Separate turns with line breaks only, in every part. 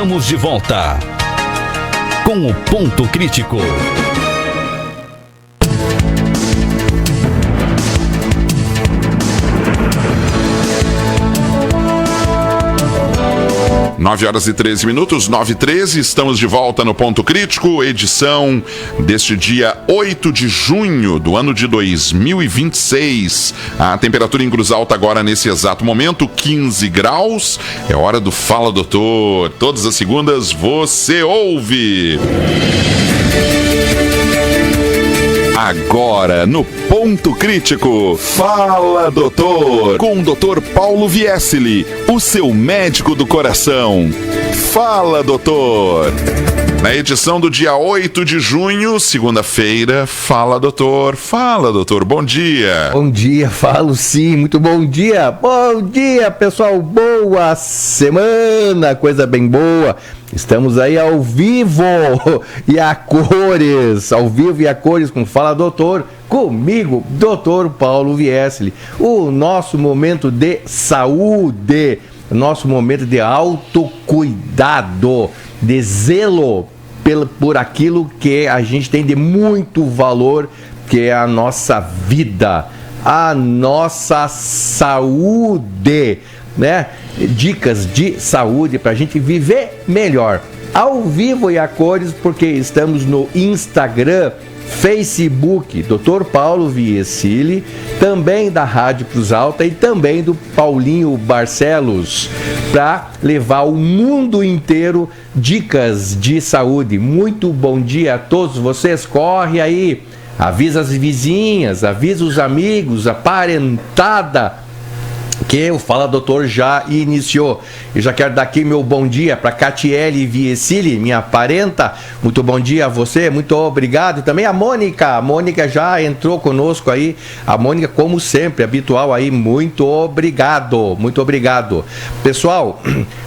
Estamos de volta com o Ponto Crítico.
9h13, 9h13, estamos de volta no Ponto Crítico, edição deste dia 8 de junho do ano de 2026. A temperatura em Cruz Alta agora nesse exato momento, 15 graus. É hora do Fala Doutor. Todas as segundas você ouve. Agora, no Ponto Crítico, Fala Doutor, com o Dr. Paulo Viesili, o seu médico do coração. Fala Doutor. Na edição do dia 8 de junho, segunda-feira, Fala Doutor, bom dia.
Bom dia, falo sim, muito bom dia pessoal, boa semana, coisa bem boa. Estamos aí ao vivo e a cores, com Fala Doutor, comigo, Dr. Paulo Viesili. O nosso momento de saúde, nosso momento de autocuidado, de zelo por aquilo que a gente tem de muito valor, que é a nossa vida, a nossa saúde, né? Dicas de saúde para a gente viver melhor. Ao vivo e a cores, porque estamos no Instagram, Facebook, Dr. Paulo Viesili, também da Rádio Cruz Alta e também do Paulinho Barcelos, para levar ao mundo inteiro dicas de saúde. Muito bom dia a todos vocês, corre aí, avisa as vizinhas, avisa os amigos, a parentada, que o Fala Doutor já iniciou. Eu já quero dar aqui meu bom dia para Catiele Viesili, minha parenta. Muito bom dia a você, muito obrigado. Também a Mônica já entrou conosco aí. A Mônica, como sempre, habitual aí, muito obrigado. Pessoal,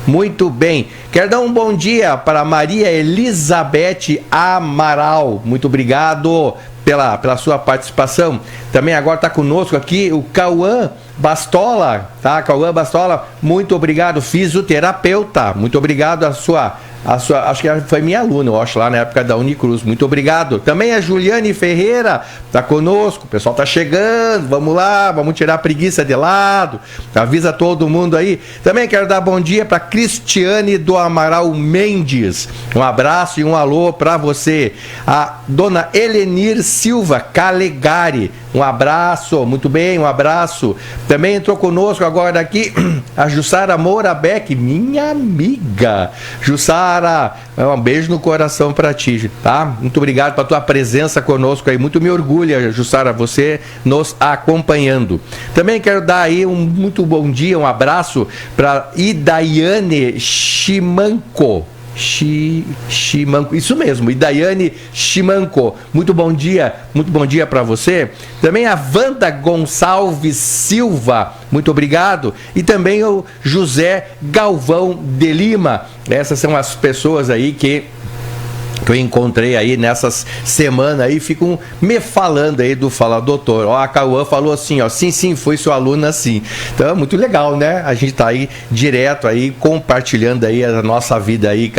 muito bem. Quero dar um bom dia para Maria Elizabeth Amaral. Muito obrigado pela sua participação. Também agora está conosco aqui o Cauã Bastola, tá? Cauã Bastola, muito obrigado, fisioterapeuta. Muito obrigado a sua, acho que foi minha aluna, eu acho, lá na época da Unicruz. Muito obrigado. Também a Juliane Ferreira tá conosco. O pessoal tá chegando. Vamos lá, vamos tirar a preguiça de lado. Avisa todo mundo aí. Também quero dar bom dia para Cristiane do Amaral Mendes. Um abraço e um alô para você. A dona Elenir Silva Calegari. Um abraço, muito bem, um abraço. Também entrou conosco agora aqui a Jussara Moura Beck, minha amiga. Jussara, um beijo no coração pra ti, tá? Muito obrigado pela tua presença conosco aí. Muito me orgulha, Jussara, você nos acompanhando. Também quero dar aí um muito bom dia, um abraço para Idaiane Chimanco. Chimanco, isso mesmo, Idaiane Chimanco, muito bom dia para você. Também a Wanda Gonçalves Silva, muito obrigado. E também o José Galvão de Lima. Essas são as pessoas aí que eu encontrei aí nessas semanas aí, ficam me falando aí do Fala Doutor. Ó, a Cauã falou assim, ó, sim, foi sua aluna sim. Então é muito legal, né? A gente tá aí direto aí, compartilhando aí a nossa vida aí,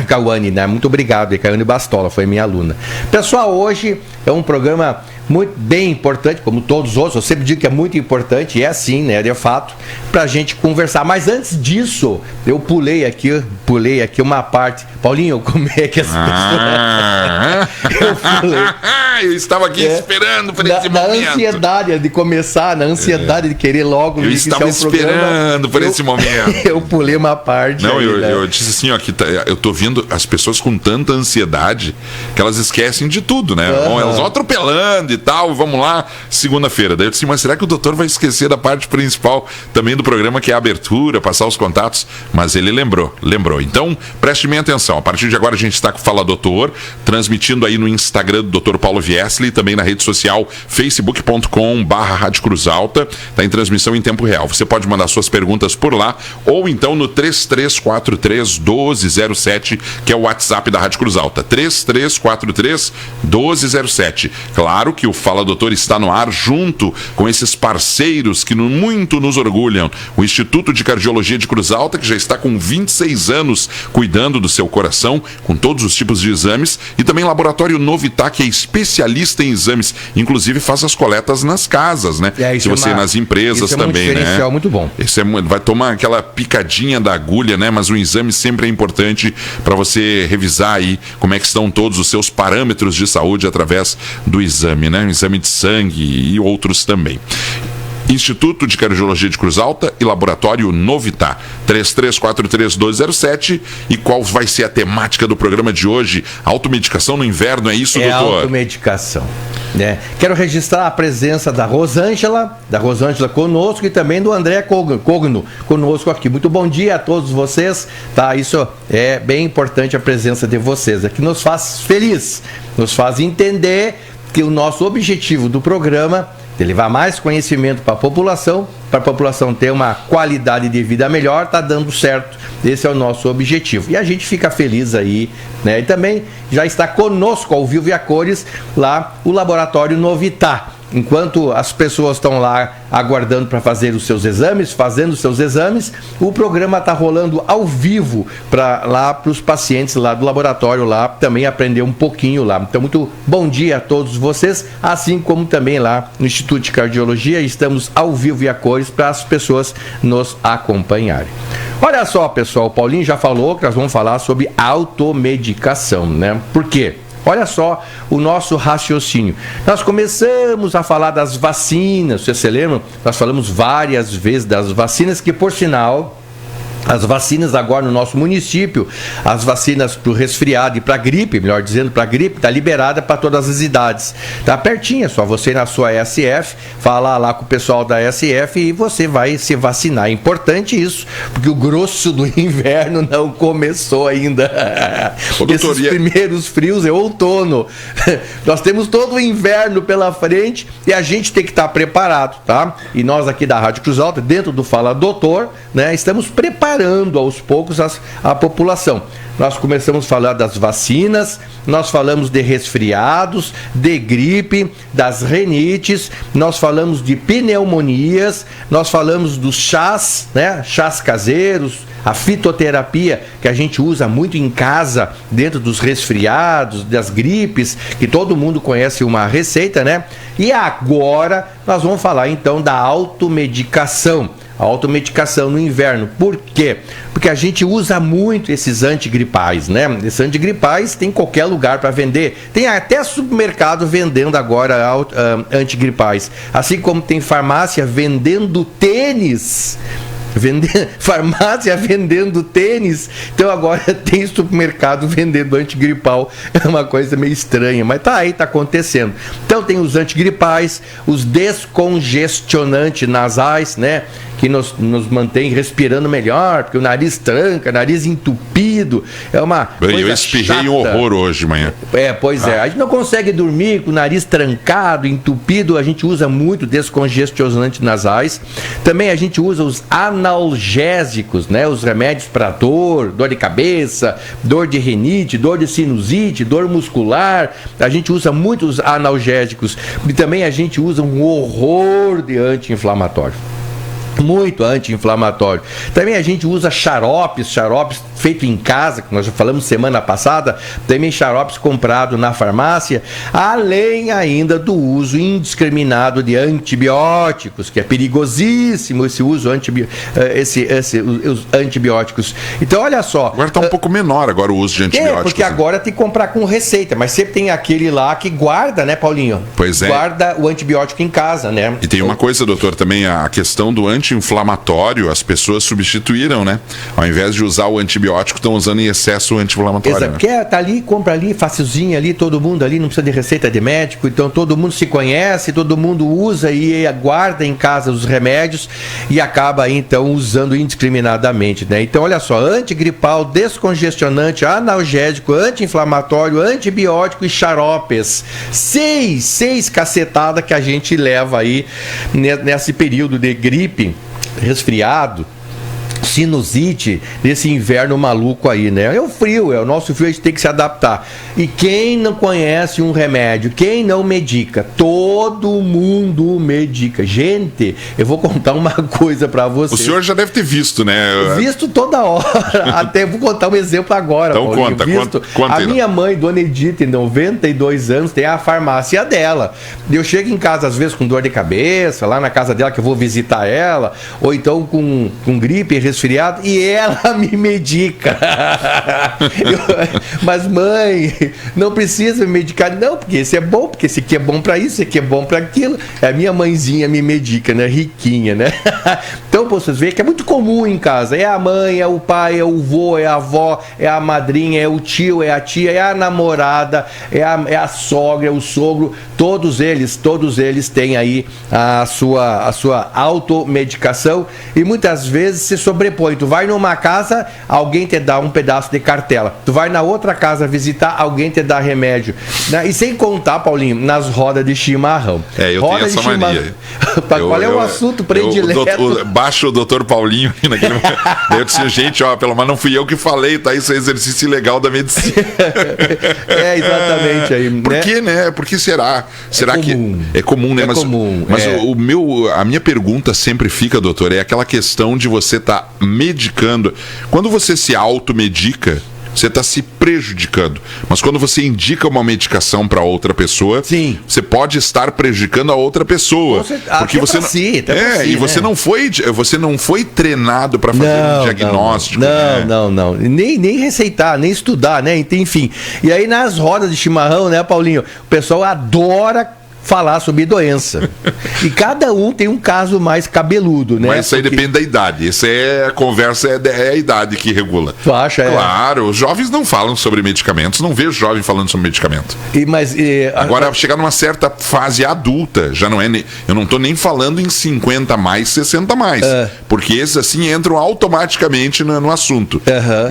Cauane, né? Muito obrigado aí, Cauane Bastola, foi minha aluna. Pessoal, hoje é um programa muito bem importante, como todos os outros, eu sempre digo que é muito importante, e é assim, né, de fato, pra gente conversar. Mas antes disso, eu pulei aqui uma parte. Paulinho, como é que essa pessoa...
Eu estava aqui esperando por esse momento.
Na ansiedade de começar, na ansiedade de querer logo
eu estava esperando por esse momento.
Eu pulei uma parte.
Não,
aí,
eu disse assim, ó, que eu tô vendo as pessoas com tanta ansiedade que elas esquecem de tudo, né? Bom, elas vão atropelando e tal, vamos lá, segunda-feira. Daí eu disse, mas será que o doutor vai esquecer da parte principal também do programa, que é a abertura, passar os contatos? Mas ele lembrou. Então, preste bem atenção. A partir de agora a gente está com o Fala Doutor, transmitindo aí no Instagram do Dr. Paulo Viesili, também na rede social facebook.com/Rádio Cruz Alta. Está em transmissão em tempo real. Você pode mandar suas perguntas por lá, ou então no 3343-1207, que é o WhatsApp da Rádio Cruz Alta. 3343-1207. Claro que que o Fala Doutor está no ar junto com esses parceiros que muito nos orgulham. O Instituto de Cardiologia de Cruz Alta, que já está com 26 anos cuidando do seu coração, com todos os tipos de exames, e também o Laboratório Novitá, que é especialista em exames, inclusive faz as coletas nas casas, né? Se você nas empresas também, né?
Muito bom.
Vai tomar aquela picadinha da agulha, né? Mas o exame sempre é importante para você revisar aí como é que estão todos os seus parâmetros de saúde através do exame, né? Um exame de sangue e outros também. Instituto de Cardiologia de Cruz Alta e Laboratório Novitá. 3343-207. E qual vai ser a temática do programa de hoje? Automedicação no inverno, é isso, doutor?
Automedicação. Né? Quero registrar a presença da Rosângela conosco e também do André Cogno conosco aqui. Muito bom dia a todos vocês. Tá? Isso é bem importante, a presença de vocês. Aqui nos faz feliz, nos faz entender que o nosso objetivo do programa de levar mais conhecimento para a população ter uma qualidade de vida melhor, está dando certo. Esse é o nosso objetivo. E a gente fica feliz aí, né? E também já está conosco ao vivo e a cores lá o Laboratório Novitá. Enquanto as pessoas estão lá aguardando para fazer os seus exames, fazendo os seus exames, o programa está rolando ao vivo para os pacientes lá do laboratório lá também aprender um pouquinho lá. Então, muito bom dia a todos vocês, assim como também lá no Instituto de Cardiologia, estamos ao vivo e a cores para as pessoas nos acompanharem. Olha só, pessoal, o Paulinho já falou que nós vamos falar sobre automedicação, né? Por quê? Olha só o nosso raciocínio. Nós começamos a falar das vacinas, vocês se lembram? Nós falamos várias vezes das vacinas, que por sinal, as vacinas agora no nosso município, as vacinas para o resfriado e para a gripe, melhor dizendo, para a gripe, está liberada para todas as idades. Está pertinho, é só você ir na sua SF, falar lá com o pessoal da SF e você vai se vacinar. É importante isso, porque o grosso do inverno não começou ainda. Esses primeiros frios é outono. Nós temos todo o inverno pela frente e a gente tem que estar preparado, tá? E nós aqui da Rádio Cruz Alta, dentro do Fala Doutor, né, estamos preparando aos poucos a população. Nós começamos a falar das vacinas, nós falamos de resfriados, de gripe, das rinites, nós falamos de pneumonias, nós falamos dos chás, né? Chás caseiros, a fitoterapia que a gente usa muito em casa, dentro dos resfriados, das gripes, que todo mundo conhece uma receita, né? E agora nós vamos falar então da automedicação. A automedicação no inverno. Por quê? Porque a gente usa muito esses antigripais, né? Esses antigripais tem em qualquer lugar para vender. Tem até supermercado vendendo agora antigripais. Assim como tem farmácia vendendo tênis. Farmácia vendendo tênis, então agora tem supermercado vendendo antigripal. É uma coisa meio estranha, mas tá aí, tá acontecendo. Então tem os antigripais, os descongestionantes nasais, né, que nos mantém respirando melhor, porque o nariz tranca, nariz entupido, é uma coisa
eu espirrei
chata.
Um horror hoje de manhã.
É, a gente não consegue dormir com o nariz trancado, entupido. A gente usa muito descongestionantes nasais. Também a gente usa os analgésicos, né? Os remédios para dor de cabeça, dor de rinite, dor de sinusite, dor muscular. A gente usa muito os analgésicos. E também a gente usa um horror de anti-inflamatório. Muito anti-inflamatório. Também a gente usa xaropes feito em casa, que nós já falamos semana passada, também xaropes comprados na farmácia, além ainda do uso indiscriminado de antibióticos, que é perigosíssimo esse uso os antibióticos. Então, olha só.
Agora está um pouco menor agora o uso de antibióticos.
Porque agora tem que comprar com receita, mas sempre tem aquele lá que guarda, né, Paulinho?
Pois é.
Guarda o antibiótico em casa, né?
E tem uma coisa, doutor, também a questão do anti-inflamatório, as pessoas substituíram, né? Ao invés de usar o antibiótico, estão usando em excesso o anti-inflamatório.
Exato, porque tá ali, compra ali, facilzinho ali, todo mundo ali, não precisa de receita de médico, então todo mundo se conhece, todo mundo usa e guarda em casa os remédios e acaba aí, então, usando indiscriminadamente, né? Então, olha só, antigripal, descongestionante, analgésico, anti-inflamatório, antibiótico e xaropes. Seis cacetadas que a gente leva aí nesse período de gripe, resfriado, sinusite nesse inverno maluco aí, né? É o frio, é o nosso frio, a gente tem que se adaptar. E quem não conhece um remédio, quem não medica, todo mundo medica. Gente, eu vou contar uma coisa pra você.
O senhor já deve ter visto, né?
Visto toda hora. Até vou contar um exemplo agora.
Então conta
a minha mãe, Dona Edith, tem 92 anos, tem a farmácia dela. Eu chego em casa às vezes com dor de cabeça, lá na casa dela que eu vou visitar ela, ou então com gripe, resfriado, e ela me medica. Mas mãe, não precisa me medicar, não, porque esse é bom, porque esse aqui é bom para isso, esse aqui é bom para aquilo. A minha mãezinha me medica, né? Riquinha, né? Então, vocês veem que é muito comum em casa. É a mãe, é o pai, é o vô, é a avó, é a madrinha, é o tio, é a tia, é a namorada, é a sogra, é o sogro. Todos eles têm aí a sua automedicação, e muitas vezes se sobrepõe. Tu vai numa casa, alguém te dá um pedaço de cartela. Tu vai na outra casa visitar, alguém te dá remédio. E sem contar, Paulinho, nas rodas de chimarrão.
Eu tenho essa mania.
Qual é o assunto predileto?
Baixa o doutor Paulinho aí naquele momento. Daí eu disse, gente, pelo menos não fui eu que falei, tá? Isso é exercício ilegal da medicina.
Exatamente aí.
Por que, né? Por que será? Será que é comum, né? Mas a minha pergunta sempre fica, doutor, é aquela questão de você estar medicando. Quando você se automedica, você está se prejudicando. Mas quando você indica uma medicação para outra pessoa,
sim,
você pode estar prejudicando a outra pessoa. Porque você não, e você não foi treinado para fazer um diagnóstico.
Não. Nem receitar, nem estudar, né? Enfim. E aí nas rodas de chimarrão, né, Paulinho? O pessoal adora falar sobre doença. E cada um tem um caso mais cabeludo, né?
Mas isso aí depende da idade. A conversa é a idade que regula.
Tu acha?
Claro, os jovens não falam sobre medicamentos. Não vejo jovem falando sobre medicamento. Agora, chegar numa certa fase adulta, já não é. Eu não estou nem falando em 50 mais, 60 mais. Porque esses assim entram automaticamente no assunto.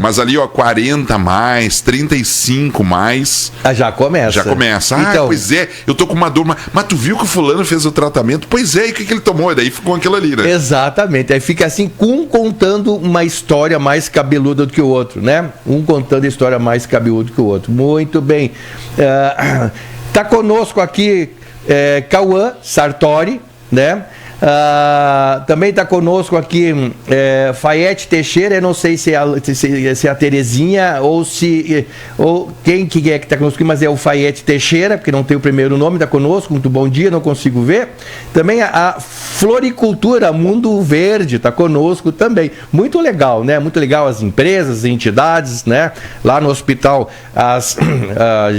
Mas ali, 40 mais, 35 mais.
Já começa.
Então, pois é, eu tô com uma dor. Mas tu viu que o fulano fez o tratamento? Pois é, e o que ele tomou? E daí ficou aquilo ali, né?
Exatamente. Aí fica assim, um contando uma história mais cabeluda do que o outro, né? Um contando a história mais cabeluda do que o outro. Muito bem. Tá conosco aqui Cauã Sartori, né? Também está conosco aqui Fayete Teixeira. Eu não sei se é a Terezinha ou quem que é que está conosco, mas é o Fayete Teixeira, porque não tem o primeiro nome, está conosco. Muito bom dia, não consigo ver. Também a Floricultura Mundo Verde está conosco também. Muito legal, né? Muito legal as empresas, as entidades, né? Lá no hospital,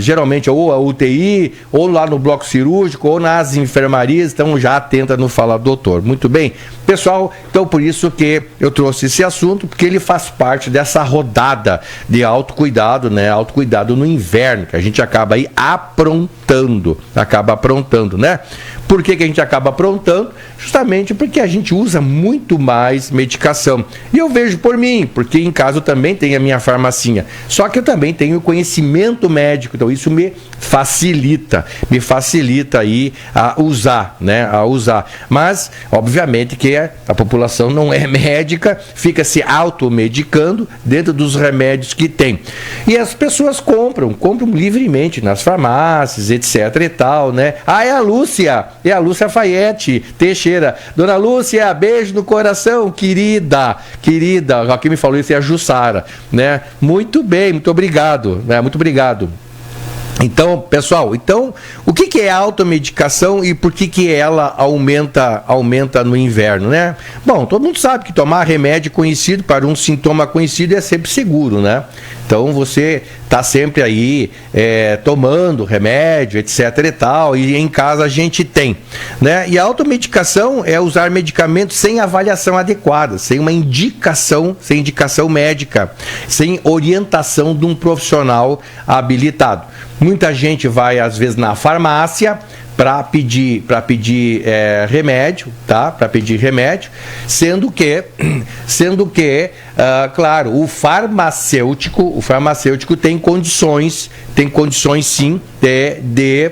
geralmente ou a UTI, ou lá no bloco cirúrgico, ou nas enfermarias, então já atenta no Fala Doutor. Muito bem, pessoal, então por isso que eu trouxe esse assunto, porque ele faz parte dessa rodada de autocuidado, né? Autocuidado no inverno, que a gente acaba aí aprontando, né? Por que a gente acaba aprontando? Justamente porque a gente usa muito mais medicação. E eu vejo por mim, porque em casa eu também tenho a minha farmacinha. Só que eu também tenho conhecimento médico, então isso me facilita aí a usar, né? Mas, obviamente que a população não é médica, fica se automedicando dentro dos remédios que tem. E as pessoas compram livremente nas farmácias, etc e tal, né? É a Lúcia Fayete Teixeira. Dona Lúcia, beijo no coração, querida. Quem me falou isso é a Jussara, né? Muito bem, muito obrigado, né? Muito obrigado. Então, pessoal, o que é a automedicação e por que ela aumenta no inverno, né? Bom, todo mundo sabe que tomar remédio conhecido para um sintoma conhecido é sempre seguro, né? Então, você está sempre aí tomando remédio, etc e tal, e em casa a gente tem, né? E a automedicação é usar medicamentos sem avaliação adequada, sem indicação médica, sem orientação de um profissional habilitado. Muita gente vai, às vezes, na farmácia para pedir remédio, tá? Para pedir remédio, sendo que, claro, o farmacêutico tem condições sim de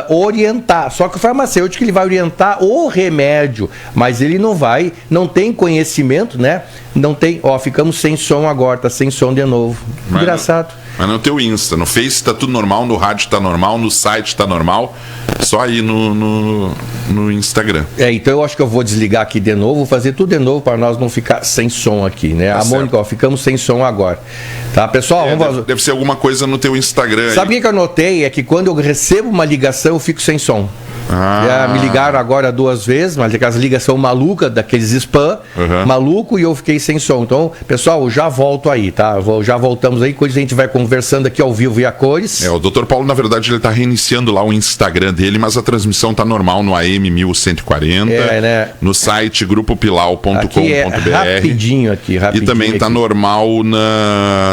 orientar. Só que o farmacêutico ele vai orientar o remédio, mas ele não tem conhecimento, né? Não tem, ficamos sem som agora, tá sem som de novo. Engraçado.
Mas no teu Insta, no Face tá tudo normal, no rádio tá normal, no site tá normal, só aí no Instagram.
Então eu acho que eu vou desligar aqui de novo, vou fazer tudo de novo para nós não ficar sem som aqui, né?
Tá
Mônica, ficamos sem som agora. Tá, pessoal?
Deve ser alguma coisa no teu Instagram.
Sabe o que eu notei? É que quando eu recebo uma ligação, eu fico sem som. Já me ligaram agora 2 vezes, mas aquelas ligações malucas, daqueles spam, maluco, e eu fiquei sem som. Então, pessoal, eu já volto aí, tá? Já voltamos aí, coisa a gente vai conversando aqui ao vivo e a cores.
O Dr. Paulo, na verdade, ele tá reiniciando lá o Instagram dele, mas a transmissão tá normal no AM 1140,
né?
no site grupopilau.com.br.
Rapidinho.
E também tá normal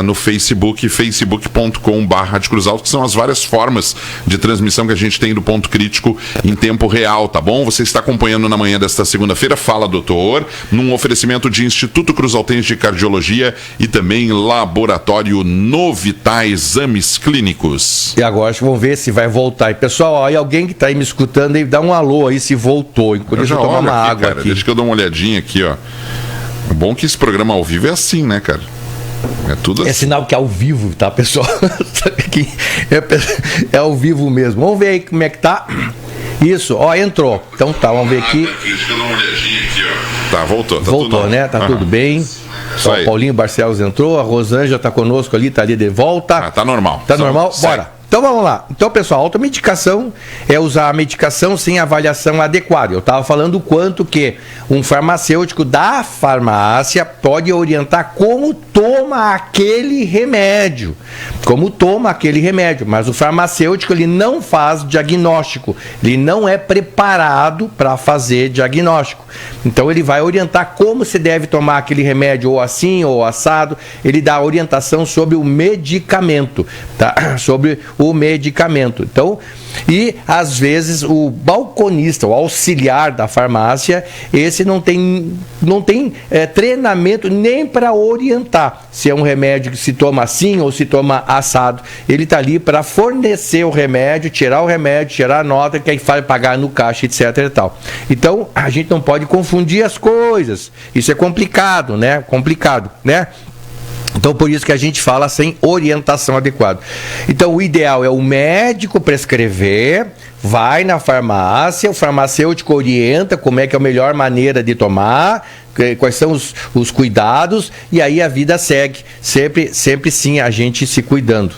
no Facebook, facebook.com/Rádio Cruz Alta, que são as várias formas de transmissão que a gente tem do Ponto Crítico em tempo real, tá bom? Você está acompanhando na manhã desta segunda-feira, Fala Doutor, num oferecimento de Instituto Cruz Altense de Cardiologia e também Laboratório Novitar Exames Clínicos.
E agora vamos ver se vai voltar. E pessoal, aí alguém que está aí me escutando, aí dá um alô aí se voltou. Enquanto eu tomar uma água aqui.
Deixa que eu dou uma olhadinha aqui, ó. O bom que esse programa ao vivo é assim, né, cara? É tudo assim.
É sinal que é ao vivo, tá, pessoal? É ao vivo mesmo. Vamos ver aí como é que tá. Isso, entrou. Então tá, vamos ver aqui.
Deixa eu dar uma olhadinha aqui, ó. Tá, voltou.
Voltou, tudo, né? Tá tudo bem. Só o Paulinho Barcelos entrou, a Rosângela tá conosco ali, tá ali de volta.
Tá normal.
Tá normal? Bora. Então vamos lá. Então, pessoal, automedicação é usar a medicação sem avaliação adequada. Eu estava falando o quanto que um farmacêutico da farmácia pode orientar como toma aquele remédio. Mas o farmacêutico, ele não faz diagnóstico. Ele não é preparado para fazer diagnóstico. Então, ele vai orientar como se deve tomar aquele remédio, ou assim, ou assado. Ele dá orientação sobre o medicamento, tá? Sobre o medicamento. Então, e às vezes o balconista, o auxiliar da farmácia, esse não tem treinamento nem para orientar se é um remédio que se toma assim ou se toma assado. Ele está ali para fornecer o remédio, tirar a nota que aí vai pagar no caixa, etc e tal. Então, a gente não pode confundir as coisas. Isso é complicado, né? Então, por isso que a gente fala sem orientação adequada. Então, o ideal é o médico prescrever, vai na farmácia, o farmacêutico orienta como é que é a melhor maneira de tomar, quais são os cuidados, e aí a vida segue. Sempre sim, a gente se cuidando.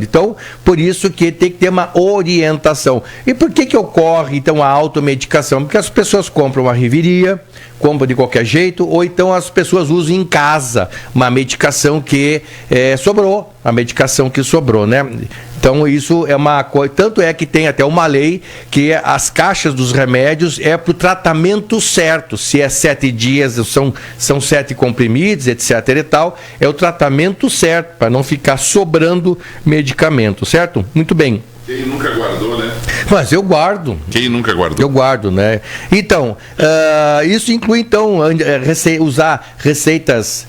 Então, por isso que tem que ter uma orientação. E por que ocorre, então, a automedicação? Porque as pessoas compram uma Riviria, compram de qualquer jeito, ou então as pessoas usam em casa uma medicação que sobrou, né? Então isso é uma coisa, tanto é que tem até uma lei que as caixas dos remédios é para o tratamento certo, se é 7 dias, são 7 comprimidos, etc e tal, é o tratamento certo, para não ficar sobrando medicamento, certo? Muito bem.
Quem nunca guardou, né?
Mas eu guardo.
Quem nunca guardou?
Eu guardo, né? Então, isso inclui, então, usar receitas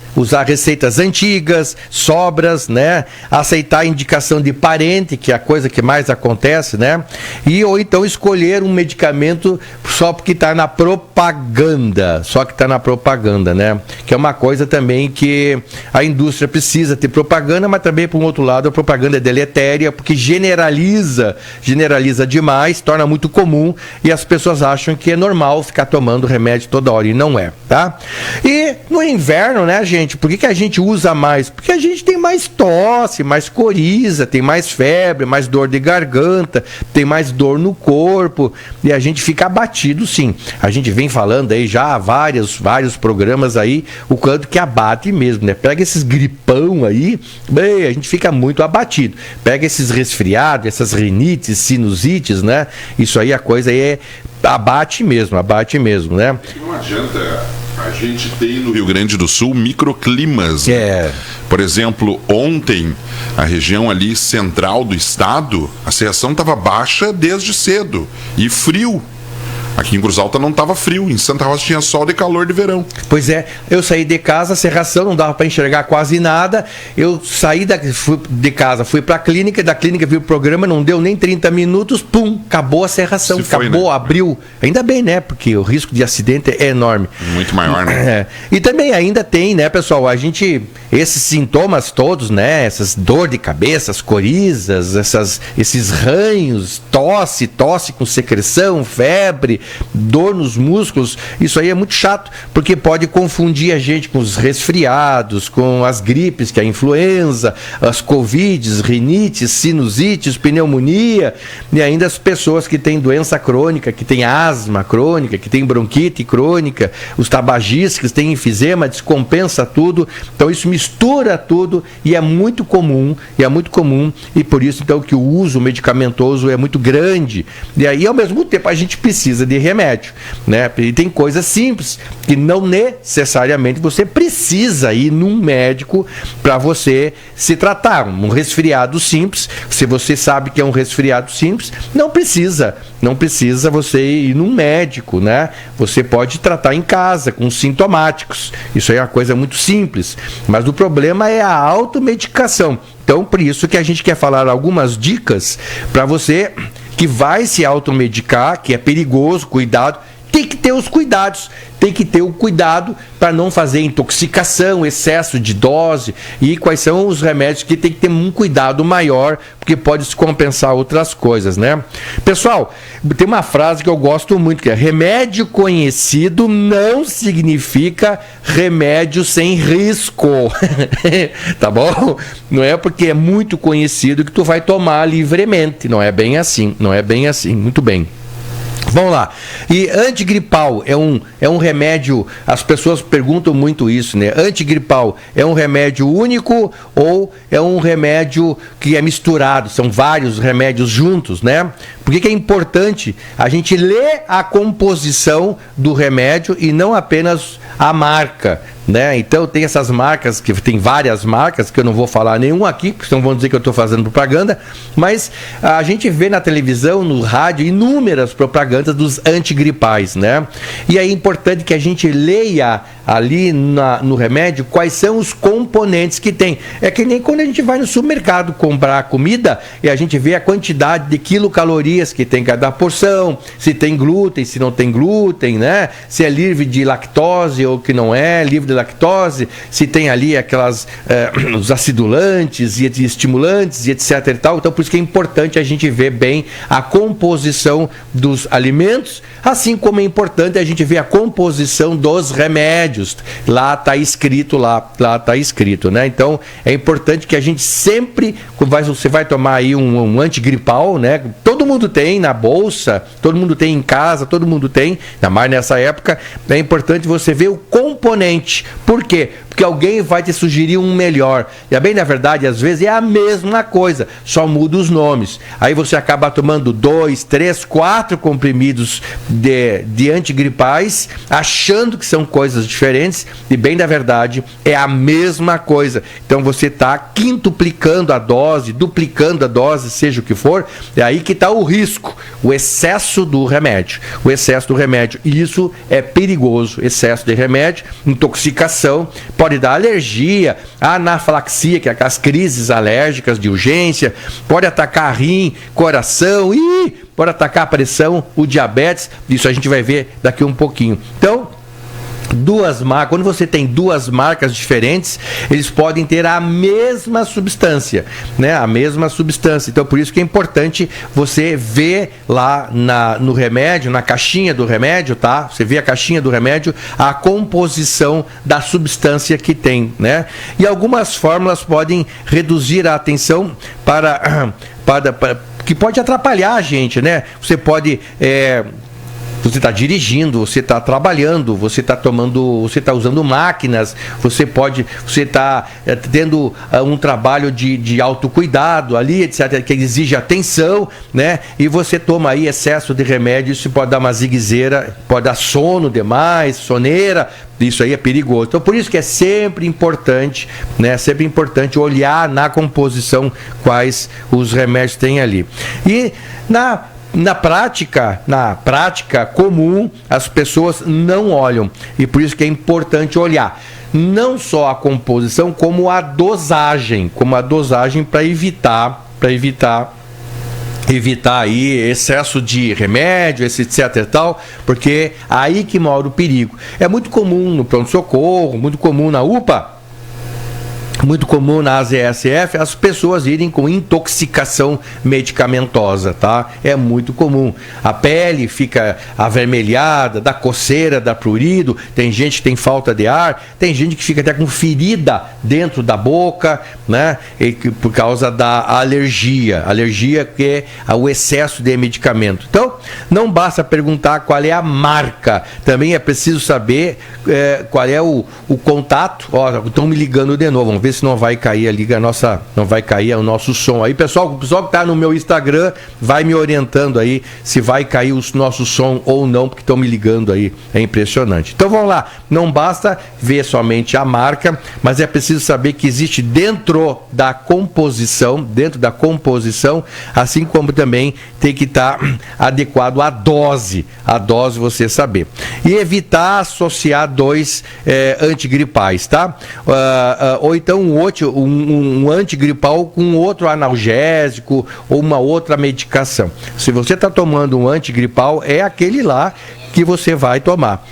antigas, sobras, né? Aceitar a indicação de parente, que é a coisa que mais acontece, né? Ou então escolher um medicamento só porque está na propaganda, né? Que é uma coisa também que a indústria precisa ter propaganda, mas também, por um outro lado, a propaganda é deletéria, porque generaliza demais, torna muito comum, e as pessoas acham que é normal ficar tomando remédio toda hora, e não é, tá? E no inverno, né, gente, por que a gente usa mais? Porque a gente tem mais tosse, mais coriza, tem mais febre, mais dor de garganta, tem mais dor no corpo, e a gente fica abatido, sim. A gente vem falando aí já há vários programas aí, o quanto que abate mesmo, né? Pega esses gripão aí, bem, a gente fica muito abatido. Pega esses resfriados, essas rinites, sinusites, né? Isso aí, a coisa aí abate mesmo, né?
Não adianta, a gente tem no Rio Grande do Sul microclimas.
Né?
Por exemplo, ontem, a região ali central do estado, a Cerração estava baixa desde cedo e frio. Aqui em Cruz Alta não estava frio, em Santa Rosa tinha sol de calor de verão.
Pois é, eu saí de casa, cerração, não dava para enxergar quase nada. Eu saí de casa, fui para a clínica, da clínica vi o programa, não deu nem 30 minutos, pum, acabou a cerração, acabou, né? Abriu. Ainda bem, né? Porque o risco de acidente é enorme.
Muito maior, né?
É. E também ainda tem, né, pessoal, esses sintomas todos, né, essas dor de cabeça, as corizas, esses ranhos, tosse com secreção, febre, dor nos músculos, isso aí é muito chato, porque pode confundir a gente com os resfriados, com as gripes, que é a influenza, as covides, rinites, sinusites, pneumonia, e ainda as pessoas que têm doença crônica, que têm asma crônica, que têm bronquite crônica, os tabagistas que têm enfisema, descompensa tudo, então isso mistura tudo e é muito comum, e por isso então que o uso medicamentoso é muito grande, e aí ao mesmo tempo a gente precisa de remédio, né? E tem coisas simples que não necessariamente você precisa ir num médico para você se tratar. Um resfriado simples, se você sabe que é um resfriado simples, não precisa você ir num médico, né? Você pode tratar em casa com sintomáticos. Isso aí é uma coisa muito simples, mas o problema é a automedicação. Então, por isso que a gente quer falar algumas dicas para você que vai se automedicar, que é perigoso, cuidado, tem que ter os cuidados, tem que ter o cuidado para não fazer intoxicação, excesso de dose, e quais são os remédios que tem que ter um cuidado maior, porque pode se compensar outras coisas, né? Pessoal, tem uma frase que eu gosto muito, que é: remédio conhecido não significa remédio sem risco. Tá bom? Não é porque é muito conhecido que tu vai tomar livremente, não é bem assim, muito bem. Vamos lá. E antigripal é um remédio, as pessoas perguntam muito isso, né? Antigripal é um remédio único ou é um remédio que é misturado? São vários remédios juntos, né? Por que é importante a gente ler a composição do remédio e não apenas a marca, né? Então tem essas marcas, que tem várias marcas, que eu não vou falar nenhum aqui, porque senão vão dizer que eu estou fazendo propaganda, mas a gente vê na televisão, no rádio, inúmeras propagandas dos antigripais, né? E é importante que a gente leia ali no remédio quais são os componentes que tem. É que nem quando a gente vai no supermercado comprar comida e a gente vê a quantidade de quilocalorias que tem cada porção, se tem glúten, se não tem glúten, né? Se é livre de lactose ou que não é livre de lactose, se tem ali os acidulantes e estimulantes e etc e tal. Então por isso que é importante a gente ver bem a composição dos alimentos, assim como é importante a gente ver a composição dos remédios. Lá está escrito, né? Então é importante que a gente sempre, você vai tomar aí um antigripal, né? Todo mundo tem na bolsa, todo mundo tem em casa, todo mundo tem, ainda mais nessa época. É importante você ver o componente. Por quê? Porque alguém vai te sugerir um melhor. E bem, na verdade, às vezes é a mesma coisa, só muda os nomes. Aí você acaba tomando 2, 3, 4 comprimidos de antigripais, achando que são coisas diferentes, e bem, na verdade, é a mesma coisa. Então você está quintuplicando a dose, duplicando a dose, seja o que for, é aí que está o risco, o excesso do remédio. E isso é perigoso, excesso de remédio, intoxicação, pode dar alergia, anafilaxia, que é aquelas crises alérgicas de urgência, pode atacar rim, coração, pode atacar a pressão, o diabetes, isso a gente vai ver daqui um pouquinho. Então, quando você tem duas marcas diferentes, eles podem ter a mesma substância, né? A mesma substância. Então, por isso que é importante você ver lá no remédio, na caixinha do remédio, tá? Você vê a caixinha do remédio, a composição da substância que tem, né? E algumas fórmulas podem reduzir a atenção que pode atrapalhar a gente, né? Você pode... Você está dirigindo, você está trabalhando, você está usando máquinas, você está tendo um trabalho de autocuidado ali, etc., que exige atenção, né? E você toma aí excesso de remédio, isso pode dar uma ziguezeira, pode dar sono demais, soneira. Isso aí é perigoso. Então, por isso que é sempre importante, né? Sempre importante olhar na composição quais os remédios tem ali. E Na prática comum, as pessoas não olham. E por isso que é importante olhar. Não só a composição, como a dosagem. Para evitar aí excesso de remédio, etc e tal, porque aí que mora o perigo. É muito comum no pronto-socorro, muito comum na UPA, muito comum na AZSF, as pessoas irem com intoxicação medicamentosa, tá? É muito comum. A pele fica avermelhada, dá coceira, dá prurido, tem gente que tem falta de ar, tem gente que fica até com ferida dentro da boca, né? E por causa da alergia. Alergia que é o excesso de medicamento. Então, não basta perguntar qual é a marca, também é preciso saber qual é o contato. Ó, estão me ligando de novo, vamos ver se não vai cair ali não vai cair o nosso som aí. O pessoal que está no meu Instagram vai me orientando aí se vai cair o nosso som ou não, porque estão me ligando aí, é impressionante. Então vamos lá, não basta ver somente a marca, mas é preciso saber que existe dentro da composição, assim como também tem que estar adequado à dose você saber. E evitar associar dois antigripais, tá? Ou então um antigripal com outro analgésico ou uma outra medicação. Se você está tomando um antigripal, é aquele lá que você vai tomar.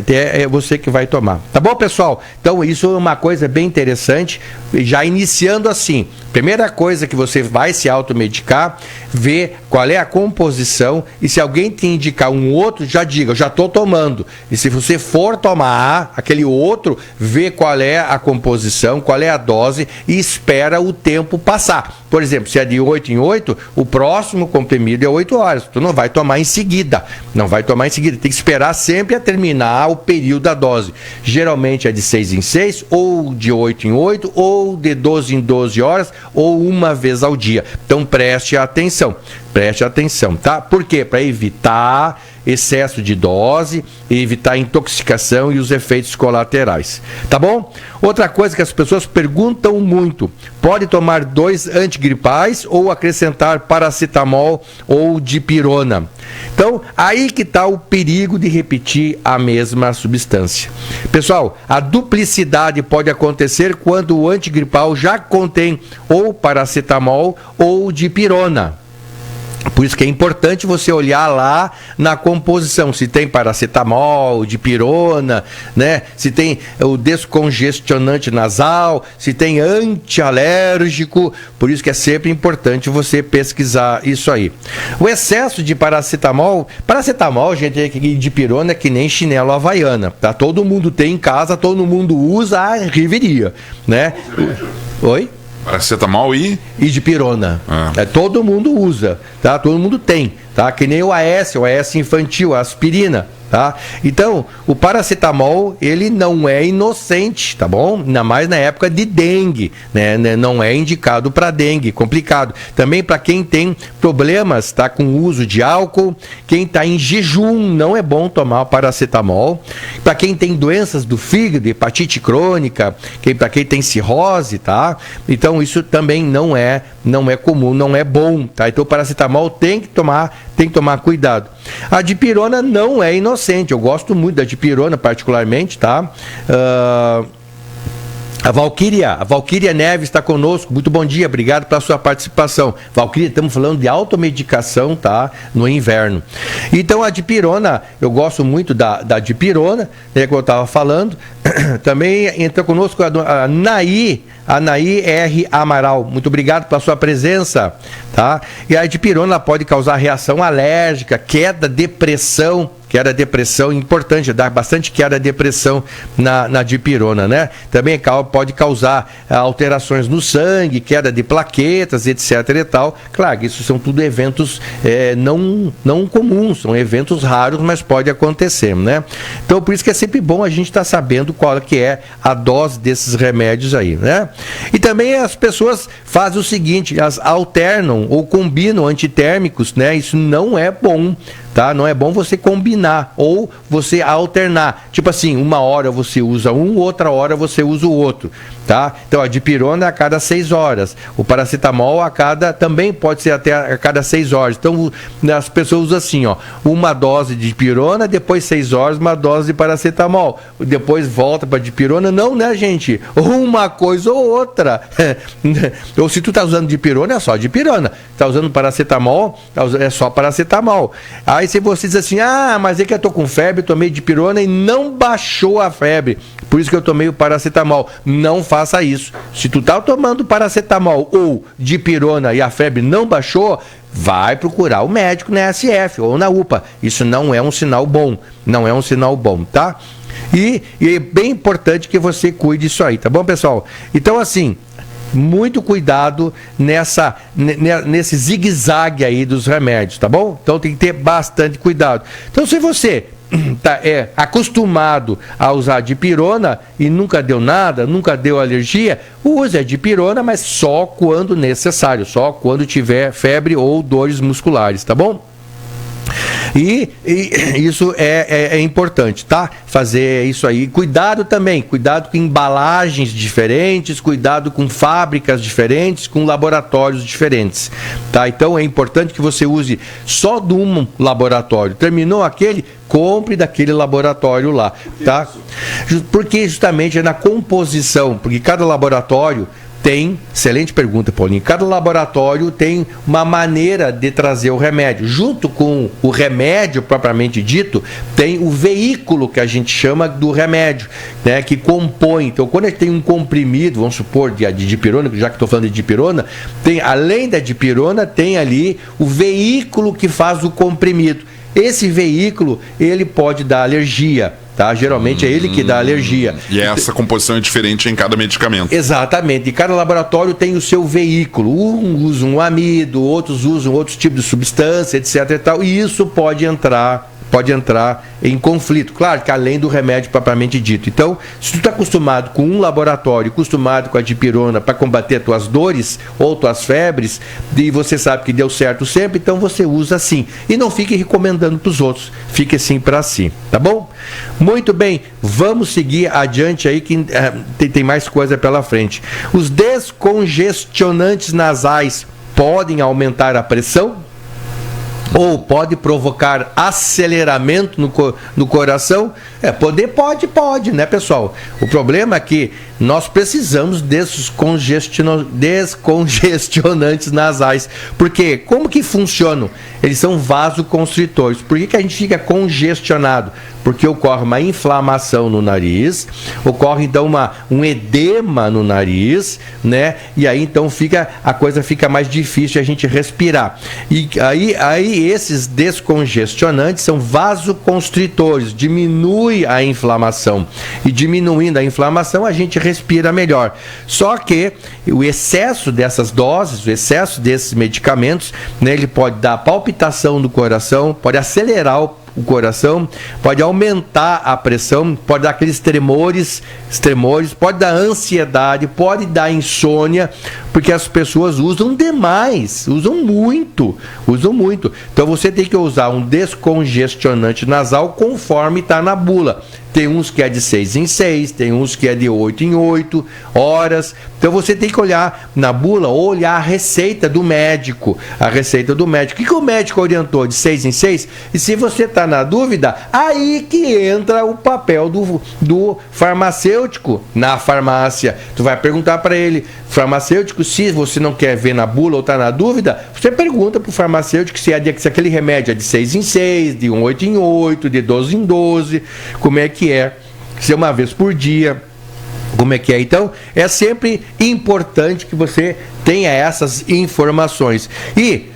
É você que vai tomar. Tá bom, pessoal? Então, isso é uma coisa bem interessante. Já iniciando assim, primeira coisa que você vai se automedicar, ver qual é a composição, e se alguém te indicar um outro, já diga, eu já estou tomando. E se você for tomar aquele outro, vê qual é a composição, qual é a dose e espera o tempo passar. Por exemplo, se é de 8 em 8, o próximo comprimido é 8 horas. Tu não vai tomar em seguida. Tem que esperar sempre a terminar o período da dose. Geralmente é de 6 em 6, ou de 8 em 8, ou de 12 em 12 horas, ou uma vez ao dia. Então preste atenção, tá? Por quê? Para evitar excesso de dose, evitar intoxicação e os efeitos colaterais. Tá bom? Outra coisa que as pessoas perguntam muito: pode tomar 2 antigripais ou acrescentar paracetamol ou dipirona? Então, aí que está o perigo de repetir a mesma substância. Pessoal, a duplicidade pode acontecer quando o antigripal já contém ou paracetamol ou dipirona. Por isso que é importante você olhar lá na composição, se tem paracetamol, dipirona, né? Se tem o descongestionante nasal, se tem antialérgico. Por isso que é sempre importante você pesquisar isso aí. O excesso de paracetamol, gente, dipirona é que nem chinelo havaiana, tá? Todo mundo tem em casa, todo mundo usa a riveria, né? Oi?
Paracetamol e
dipirona. Todo mundo usa, tá? Todo mundo tem, tá? Que nem o AS infantil, a aspirina, tá? Então, o paracetamol, ele não é inocente, tá bom? Ainda mais na época de dengue, né? Não é indicado para dengue, complicado. Também para quem tem problemas, tá? Com o uso de álcool, quem está em jejum, não é bom tomar paracetamol. Para quem tem doenças do fígado, hepatite crônica, para quem tem cirrose, tá? Então, isso também não é comum, não é bom, tá? Então, o paracetamol tem que tomar cuidado. A dipirona não é inocente, eu gosto muito da dipirona particularmente, tá? A Valquíria Neves está conosco, muito bom dia, obrigado pela sua participação. Valquíria, estamos falando de automedicação, tá? No inverno. Então a dipirona, eu gosto muito da dipirona, né, que eu estava falando. Também entrou conosco a Naí R. Amaral, muito obrigado pela sua presença, tá? E a dipirona pode causar reação alérgica, queda, depressão, importante, dá bastante queda, depressão na dipirona, né? Também pode causar alterações no sangue, queda de plaquetas, etc e tal. Claro que isso são tudo eventos não comuns, são eventos raros, mas pode acontecer, né? Então, por isso que é sempre bom a gente estar sabendo qual que é a dose desses remédios aí, né? E também as pessoas fazem o seguinte, elas alternam ou combinam antitérmicos, né? Isso não é bom, tá? Não é bom você combinar ou você alternar. Tipo assim, uma hora você usa um, outra hora você usa o outro, tá? Então a dipirona a cada 6 horas, o paracetamol também pode ser até a cada 6 horas. Então as pessoas usam assim, ó, uma dose de dipirona, depois 6 horas uma dose de paracetamol, depois volta para dipirona. Não, né, gente? Uma coisa ou outra. Ou se tu tá usando dipirona, é só dipirona. Tá usando paracetamol, é só paracetamol. Aí se você diz assim, mas é que eu tô com febre, tomei dipirona e não baixou a febre, por isso que eu tomei o paracetamol. Não faça isso. Se tu tá tomando paracetamol ou dipirona e a febre não baixou, vai procurar o médico na SF ou na UPA. Isso não é um sinal bom. Não é um sinal bom, tá? E é bem importante que você cuide disso aí, tá bom, pessoal? Então, assim, muito cuidado nesse zigue-zague aí dos remédios, tá bom? Então tem que ter bastante cuidado. Então, se você é acostumado a usar dipirona e nunca deu nada, nunca deu alergia, use a dipirona, mas só quando necessário, só quando tiver febre ou dores musculares, tá bom? E isso é importante, tá? Fazer isso aí. Cuidado também, cuidado com embalagens diferentes, cuidado com fábricas diferentes, com laboratórios diferentes, tá? Então é importante que você use só de um laboratório. Terminou aquele, compre daquele laboratório lá, tá? Porque justamente é na composição, porque cada laboratório tem, excelente pergunta, Paulinho, cada laboratório tem uma maneira de trazer o remédio. Junto com o remédio propriamente dito, tem o veículo que a gente chama do remédio, né, que compõe. Então, quando a gente tem um comprimido, vamos supor, de dipirona, já que estou falando de dipirona, tem, além da dipirona, tem ali o veículo que faz o comprimido. Esse veículo, ele pode dar alergia, tá? Geralmente é ele que dá alergia.
E essa composição é diferente em cada medicamento.
Exatamente. E cada laboratório tem o seu veículo. Um usa um amido, outros usam outros tipos de substância, etc. e tal. E isso pode entrar em conflito, claro que além do remédio propriamente dito. Então, se tu está acostumado com um laboratório, acostumado com a dipirona para combater as tuas dores ou tuas febres, e você sabe que deu certo sempre, então você usa assim. E não fique recomendando para os outros, fique assim para si, tá bom? Muito bem, vamos seguir adiante aí que tem mais coisa pela frente. Os descongestionantes nasais podem aumentar a pressão? Ou pode provocar aceleramento no coração? Pode, né, pessoal? O problema é que nós precisamos desses descongestionantes nasais. Porque como que funcionam? Eles são vasoconstritores. Por que a gente fica congestionado? Porque ocorre uma inflamação no nariz, ocorre então um edema no nariz, né? E aí então a coisa fica mais difícil a gente respirar. E aí esses descongestionantes são vasoconstritores, diminui a inflamação. E diminuindo a inflamação a gente respira melhor. Só que o excesso dessas doses, o excesso desses medicamentos, né, ele pode dar palpitação do coração, pode acelerar o coração, pode aumentar a pressão, pode dar aqueles tremores, pode dar ansiedade, pode dar insônia, porque as pessoas usam demais, usam muito. Então você tem que usar um descongestionante nasal conforme está na bula. Tem uns que é de 6 em 6, tem uns que é de 8 em 8 horas. Então você tem que olhar na bula ou olhar a receita do médico. O que o médico orientou? De 6 em 6? E se você está na dúvida, aí que entra o papel do farmacêutico na farmácia. Tu vai perguntar para ele, farmacêutico, se você não quer ver na bula ou está na dúvida, você pergunta para o farmacêutico se aquele remédio é de 6 em 6, de 8 em 8, de 12 em 12, como é que é, se é uma vez por dia, como é que é. Então, é sempre importante que você tenha essas informações. E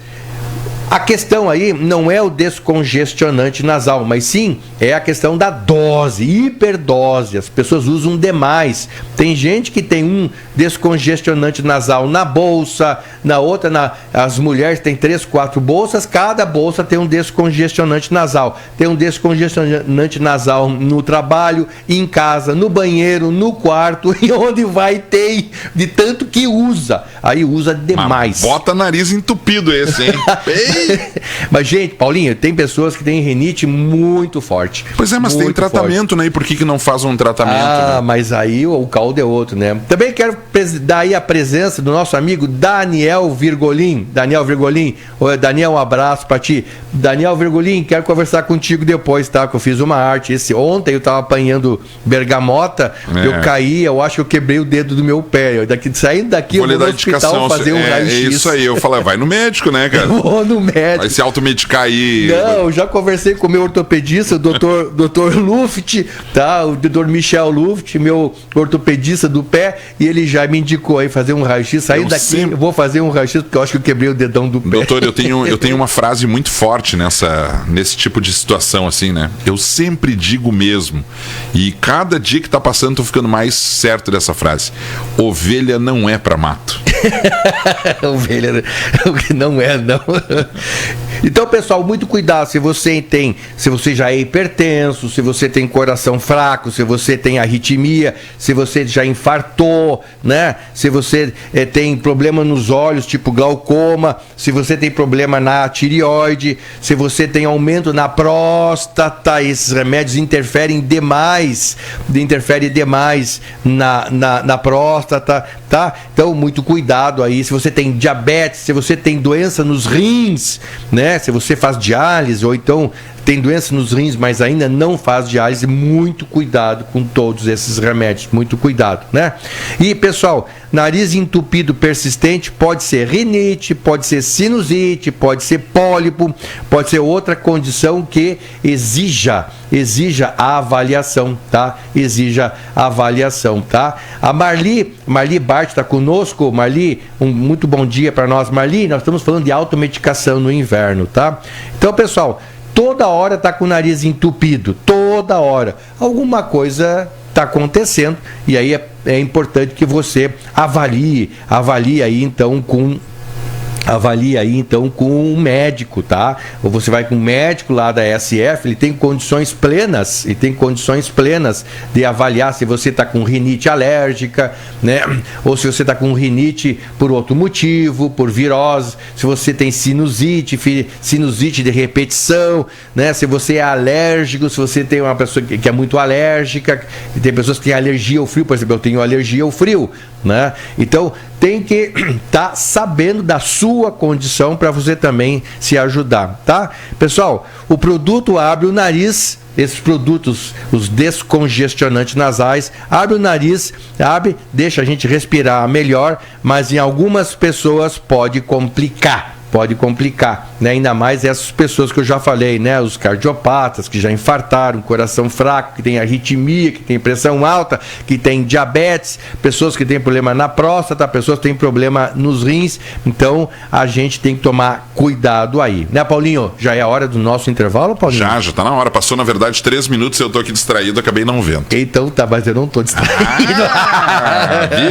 A questão aí não é o descongestionante nasal, mas sim é a questão da dose, hiperdose. As pessoas usam demais. Tem gente que tem um descongestionante nasal na bolsa, na outra, as mulheres têm 3, 4 bolsas, cada bolsa tem um descongestionante nasal. Tem um descongestionante nasal no trabalho, em casa, no banheiro, no quarto, e onde vai tem, de tanto que usa. Aí usa demais.
Bota nariz entupido esse, hein?
Mas, gente, Paulinho, tem pessoas que têm rinite muito forte.
Pois é, mas tem tratamento, forte, né? E por que não faz um tratamento?
Ah,
né?
Mas aí o caldo é outro, né? Também quero dar aí a presença do nosso amigo Daniel Virgolin. Daniel Virgolin, Daniel, um abraço pra ti. Daniel Virgolin, quero conversar contigo depois, tá? Que eu fiz uma arte. Ontem eu tava apanhando bergamota, eu caí, eu acho que eu quebrei o dedo do meu pé. Saindo daqui, eu vou no hospital fazer um raio-x.
É isso aí, eu falei, vai no médico, né, cara?
Eu vou no médico.
Vai se automedicar aí.
Não, eu já conversei com o meu ortopedista, o Dr. Luft, tá? O Dr. Michel Luft, meu ortopedista do pé, e ele já me indicou aí fazer um raio-x. Saindo daqui, eu vou fazer um raio-x, porque eu acho que eu quebrei o dedão do pé.
Doutor, eu tenho uma frase muito forte nesse tipo de situação, assim, né? Eu sempre digo mesmo, e cada dia que tá passando, tô ficando mais certo dessa frase. Ovelha não é pra mato.
Ovelha não é, não. Então, pessoal, muito cuidado. Se você já é hipertenso, se você tem coração fraco, se você tem arritmia, se você já infartou, né? Se você tem problema nos olhos, tipo glaucoma, se você tem problema na tireoide, se você tem aumento na próstata, esses remédios interferem demais na próstata, tá? Então, muito cuidado aí. Se você tem diabetes, se você tem doença nos rins, né? Se você faz diálise ou então tem doença nos rins, mas ainda não faz diálise, muito cuidado com todos esses remédios, muito cuidado, né? E, pessoal, nariz entupido persistente pode ser rinite, pode ser sinusite, pode ser pólipo, pode ser outra condição que exija a avaliação, tá? Exija a avaliação, tá? A Marli Bart está conosco. Marli, um muito bom dia para nós. Marli, nós estamos falando de automedicação no inverno, tá? Então, pessoal, toda hora está com o nariz entupido, toda hora. Alguma coisa está acontecendo e aí é importante que você avalie aí então com um médico, tá? Ou você vai com um médico lá da SF, ele tem condições plenas de avaliar se você está com rinite alérgica, né? Ou se você está com rinite por outro motivo, por virose, se você tem sinusite de repetição, né? Se você é alérgico, se você tem uma pessoa que é muito alérgica, e tem pessoas que têm alergia ao frio, por exemplo, eu tenho alergia ao frio, né? Então, tem que estar sabendo da sua condição para você também se ajudar, tá? Pessoal, o produto abre o nariz, esses produtos, os descongestionantes nasais, abre o nariz, deixa a gente respirar melhor, mas em algumas pessoas pode complicar, né? Ainda mais essas pessoas que eu já falei, né? Os cardiopatas que já infartaram, coração fraco, que tem arritmia, que tem pressão alta, que tem diabetes, pessoas que têm problema na próstata, pessoas que têm problema nos rins. Então, a gente tem que tomar cuidado aí, né, Paulinho? Já é a hora do nosso intervalo, Paulinho?
Já tá na hora. Passou, na verdade, 3 minutos, eu tô aqui distraído, acabei não vendo.
Então tá, mas eu não tô distraído.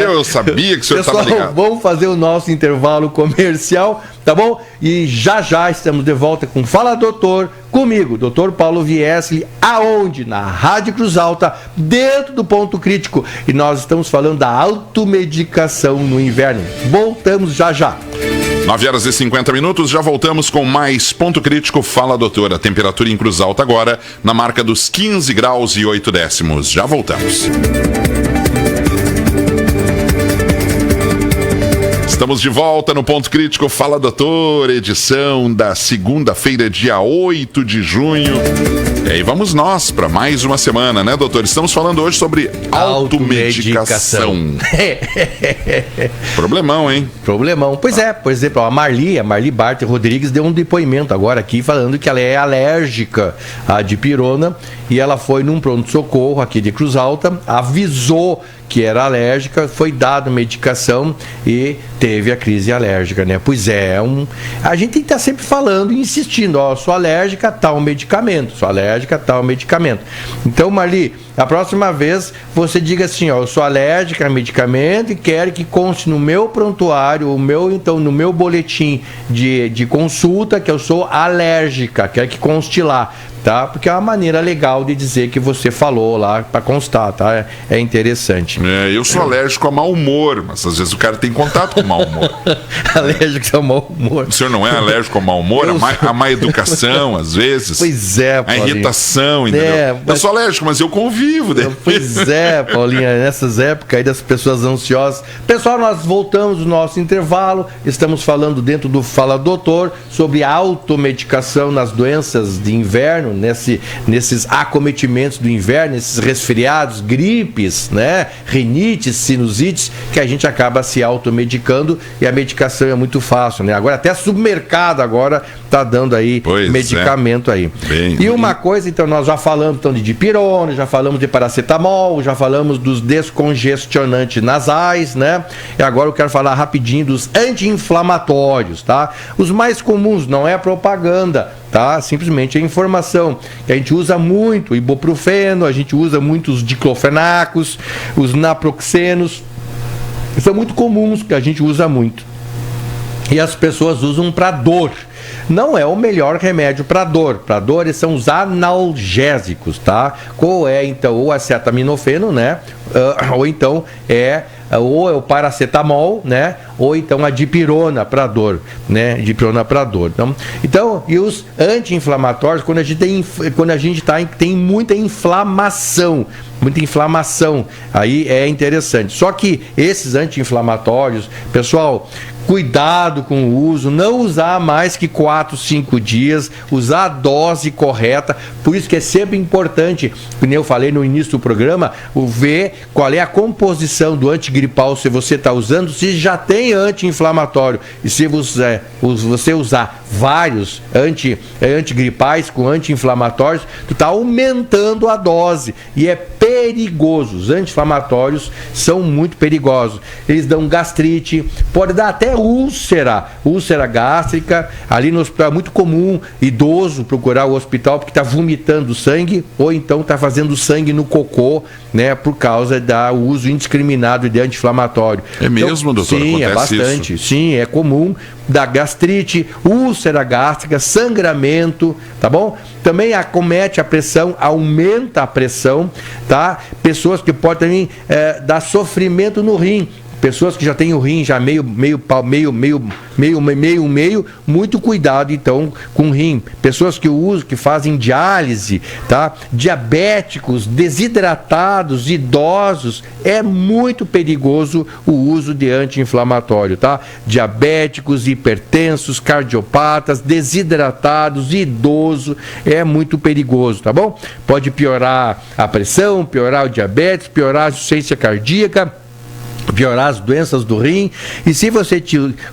Eu sabia que o senhor estava ligado.
Vamos fazer o nosso intervalo comercial, tá bom? E já estamos de volta com Fala Doutor, comigo, Dr. Paulo Viesli, aonde? Na Rádio Cruz Alta, dentro do Ponto Crítico. E nós estamos falando da automedicação no inverno. Voltamos já.
9h50, já voltamos com mais Ponto Crítico. Fala Doutor, a temperatura em Cruz Alta agora na marca dos 15 graus e 8 décimos. Já voltamos. Estamos de volta no Ponto Crítico Fala Doutor, edição da segunda-feira, dia 8 de junho. E aí vamos nós para mais uma semana, né, doutor? Estamos falando hoje sobre automedicação. Problemão, hein?
Problemão. Pois é, por exemplo, a Marli Bart Rodrigues deu um depoimento agora aqui falando que ela é alérgica à dipirona e ela foi num pronto-socorro aqui de Cruz Alta, avisou que era alérgica, foi dada medicação e teve a crise alérgica, né? Pois é, a gente tem que estar sempre falando e insistindo, ó, sou alérgica a tal medicamento, sou alérgica a tal medicamento. Então, Marli, a próxima vez você diga assim, ó, eu sou alérgica a medicamento e quero que conste no meu prontuário, no meu boletim de consulta que eu sou alérgica, quero que conste lá. Tá? Porque é uma maneira legal de dizer que você falou lá para constar, tá? É interessante.
Eu sou alérgico a mau humor, mas às vezes o cara tem contato com mau humor.
Alérgico a mau humor.
O senhor não é alérgico ao mau humor? A má educação, às vezes.
Pois é, Paulinho.
A irritação, entendeu? Eu sou alérgico, mas eu convivo. Né?
Pois é, Paulinha, nessas épocas aí das pessoas ansiosas. Pessoal, nós voltamos do nosso intervalo, estamos falando dentro do Fala Doutor sobre automedicação nas doenças de inverno, nesses acometimentos do inverno, esses resfriados, gripes, né? Rinites, sinusites, que a gente acaba se automedicando e a medicação é muito fácil, né? Agora até supermercado agora tá dando aí medicamento aí. E uma coisa, então, nós já falamos então, de dipirona, já falamos de paracetamol, já falamos dos descongestionantes nasais, né? E agora eu quero falar rapidinho dos anti-inflamatórios, tá? Os mais comuns, não é propaganda, tá? Simplesmente é informação. A gente usa muito ibuprofeno, a gente usa muito os diclofenacos, os naproxenos, são muito comuns que a gente usa muito. E as pessoas usam para dor. Não é o melhor remédio para dor. Para dor são os analgésicos, tá? Ou é então o acetaminofeno, né? Ou então ou é o paracetamol, né? Ou então a dipirona para dor, né? Dipirona para dor. Então, e os anti-inflamatórios, quando a gente tem muita inflamação, aí é interessante. Só que esses anti-inflamatórios, pessoal, cuidado com o uso, não usar mais que 4, 5 dias, usar a dose correta. Por isso que é sempre importante, como eu falei no início do programa, ver qual é a composição do antigripal, se você está usando, se já tem anti-inflamatório. E se você usar vários antigripais com anti-inflamatórios, tu está aumentando a dose. E é perigoso. Os anti-inflamatórios são muito perigosos. Eles dão gastrite, pode dar até úlcera gástrica. Ali no hospital é muito comum idoso procurar o hospital porque está vomitando sangue ou então está fazendo sangue no cocô, né, por causa do uso indiscriminado de anti-inflamatório.
É mesmo, então, doutor?
Sim, é bastante. Isso? Sim, é comum. Da gastrite, úlcera gástrica, sangramento, tá bom? Também acomete a pressão, aumenta a pressão, tá? Pessoas que podem também dar sofrimento no rim. Pessoas que já têm o rim já meio, muito cuidado então com o rim. Pessoas que fazem diálise, tá? Diabéticos, desidratados, idosos, é muito perigoso o uso de anti-inflamatório, tá? Diabéticos, hipertensos, cardiopatas, desidratados, idoso, é muito perigoso, tá bom? Pode piorar a pressão, piorar o diabetes, piorar a insuficiência cardíaca, piorar as doenças do rim. E se você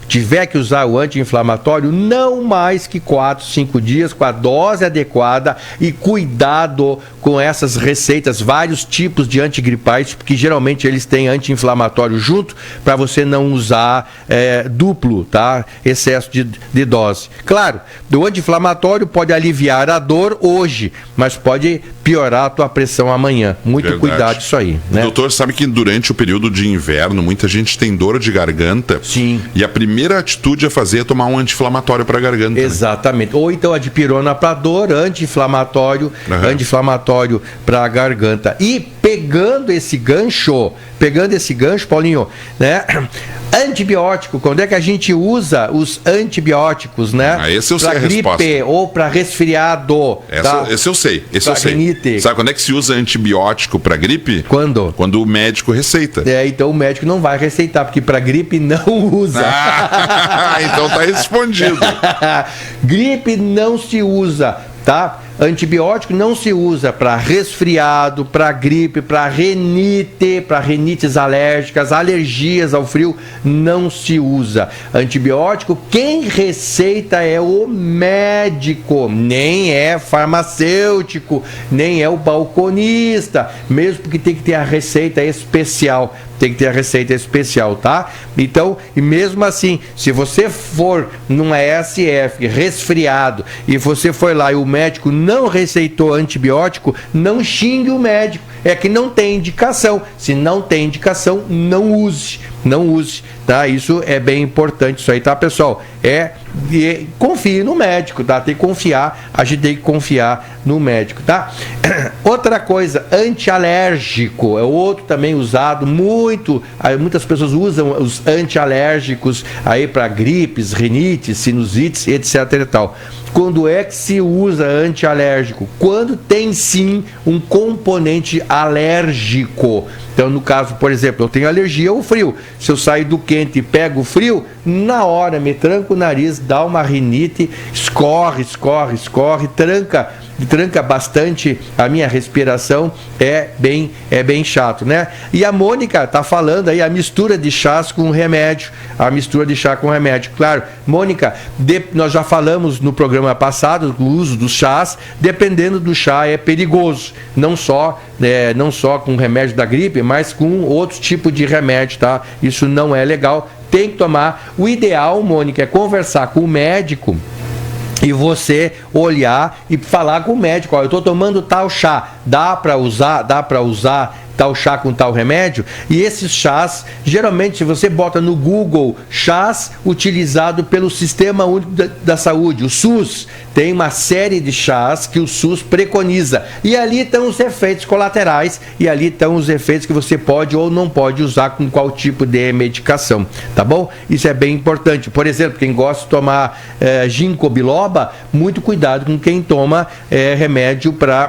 tiver que usar o anti-inflamatório, não mais que 4, 5 dias, com a dose adequada, e cuidado com essas receitas, vários tipos de antigripais, porque geralmente eles têm anti-inflamatório junto, para você não usar duplo, tá? Excesso de dose. Claro, o anti-inflamatório pode aliviar a dor hoje, mas pode piorar a tua pressão amanhã. Muito cuidado disso aí, né?
Doutor, sabe que durante o período de inverno, muita gente tem dor de garganta.
Sim.
E a primeira atitude a fazer é tomar um anti-inflamatório para a garganta.
Exatamente. Né? Ou então a dipirona para dor, anti-inflamatório para a garganta. E pegando esse gancho, Paulinho, né? Antibiótico, quando é que a gente usa os antibióticos, né?
Esse eu sei
a gripe
resposta.
Ou para resfriado.
Esse eu sei.
Rinite.
Sabe quando é que se usa antibiótico para gripe?
Quando?
Quando o médico receita.
Então o médico não vai receitar, porque para gripe não usa.
Então tá respondido.
Gripe não se usa, tá? Antibiótico não se usa para resfriado, para gripe, para rinite, para rinites alérgicas, alergias ao frio, não se usa. Antibiótico, quem receita é o médico, nem é farmacêutico, nem é o balconista, mesmo porque tem que ter a receita especial. Tem que ter a receita especial, tá? Então, e mesmo assim, se você for numa SF resfriado e você foi lá e o médico não receitou antibiótico, não xingue o médico. É que não tem indicação. Se não tem indicação, não use. Não use, tá? Isso é bem importante, isso aí, tá, pessoal? Confie no médico, tá? Tem que confiar, a gente tem que confiar no médico, tá? Outra coisa, antialérgico, é outro também usado muito, muitas pessoas usam os antialérgicos aí para gripes, rinites, sinusites, etc e tal. Quando é que se usa antialérgico? Quando tem sim um componente alérgico. Então, no caso, por exemplo, eu tenho alergia ao frio. Se eu saio do quente e pego o frio, na hora me tranca o nariz, dá uma rinite, escorre, tranca bastante a minha respiração, é bem chato, né? E a Mônica tá falando aí a mistura de chás com remédio, claro. Mônica, nós já falamos no programa passado do uso dos chás, dependendo do chá é perigoso, não só com remédio da gripe, mas com outros tipos de remédio, tá? Isso não é legal, tem que tomar. O ideal, Mônica, é conversar com o médico e você olhar e falar com o médico, ó, eu estou tomando tal chá, dá para usar tal chá com tal remédio? E esses chás, geralmente, se você bota no Google chás utilizado pelo Sistema Único da Saúde, o SUS, tem uma série de chás que o SUS preconiza. E ali estão os efeitos colaterais, e ali estão os efeitos que você pode ou não pode usar com qual tipo de medicação, tá bom? Isso é bem importante. Por exemplo, quem gosta de tomar ginkgo biloba, muito cuidado com quem toma remédio para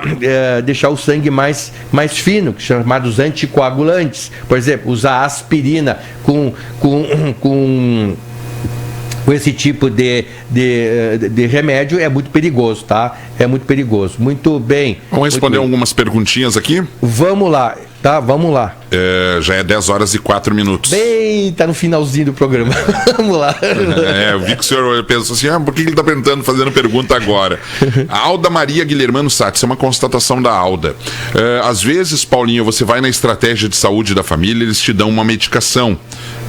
deixar o sangue mais fino, que chamados anticoagulantes. Por exemplo, usar aspirina com esse tipo de remédio é muito perigoso, tá? É muito perigoso. Muito bem.
Vamos responder algumas perguntinhas aqui?
Vamos lá, tá? Vamos lá.
Já é 10 horas e 4 minutos.
Bem, tá no finalzinho do programa. Vamos lá.
Eu vi que o senhor pensou assim, por que ele está fazendo pergunta agora? A Alda Maria Guilhermano Sá, isso é uma constatação da Alda. Às vezes, Paulinho, você vai na estratégia de saúde da família, eles te dão uma medicação.